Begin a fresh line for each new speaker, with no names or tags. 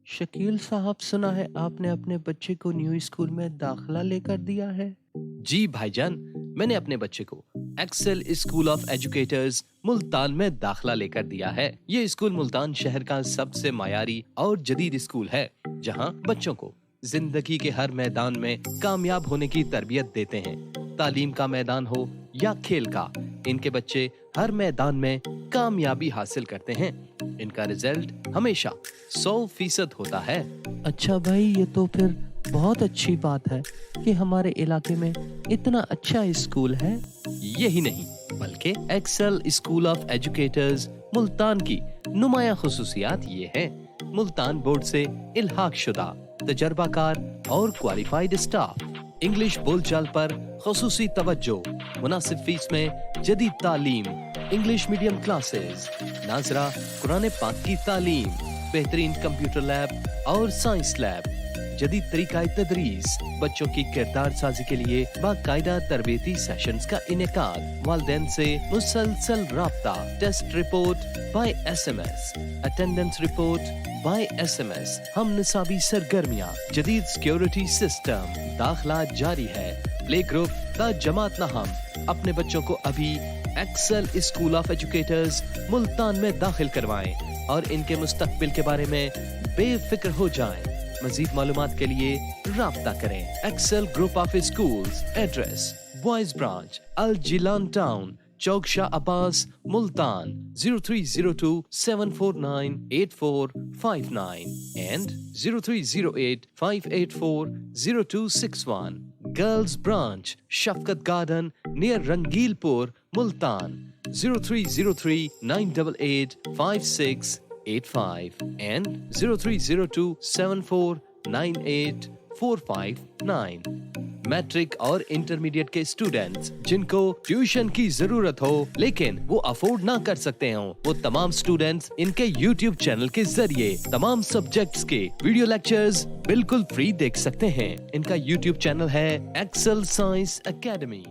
शकील साहब, सुना है आपने अपने बच्चे को न्यू स्कूल में दाखिला लेकर दिया है।
जी भाईजान, मैंने अपने बच्चे को Excel school of educators Multan में दाखिला लेकर दिया है। ये स्कूल मुल्तान शहर का सबसे मायारी और जदीद स्कूल है, जहां बच्चों को जिंदगी के हर मैदान में कामयाब होने की तरबियत देते हैं। तालीम का मैदान हो या खेल का, इनके बच्चे हर मैदान में कामयाबी हासिल करते हैं। इनका रिजल्ट हमेशा 100% होता है।
अच्छा भाई, ये तो फिर बहुत अच्छी बात है कि हमारे इलाके में इतना अच्छा स्कूल है।
यही नहीं बल्कि Excel school of educators Multan की नुमाया खुसूसियात ये है। मुल्तान बोर्ड से इल्हाक शुदा, तजर्बाकार और क्वालिफाइड स्टाफ, इंग्लिश बोलचाल पर खुसूसी तवज्जो, मुनासिब फीस में जदीद तालीम, इंग्लिश मीडियम क्लासेस, नाजरा कुरान पाक की तालीम, बेहतरीन कंप्यूटर लैब और साइंस लैब, जदीद तरीका तदरीस, बच्चों की किरदार साजी के लिए बाकायदा तरबेती सेशंस का इनेकाद, वालिदैन से मुसलसल राब्ता, test report by SMS, attendance report by SMS, हम निसाबी सरगर्मियाँ, जदीद सिक्योरिटी सिस्टम, दाखिला जारी है। प्ले ग्रुप द जमात नहम। अपने बच्चों को अभी Excel school of educators Multan में दाखिल करवाएं और इनके मुस्तकबिल के बारे में बेफिक्र हो जाएं। मजीद मालूमात के लिए राब्ता करें। Excel group of schools, address boys branch, Al Jilan town, Chowk Shah Abbas, Multan 0302 749 8459 and 0308 584 0261. Girls branch, Shafqat Garden near Rangilpur, Multan 0303 988 5685 and 0302 7498 459. Matric और इंटरमीडिएट के स्टूडेंट्स जिनको ट्यूशन की जरूरत हो लेकिन वो अफोर्ड ना कर सकते हो, वो तमाम स्टूडेंट्स इनके YouTube चैनल के जरिए तमाम सब्जेक्ट्स के वीडियो लेक्चर्स बिल्कुल फ्री देख सकते हैं। इनका YouTube चैनल है एक्सेल साइंस एकेडमी।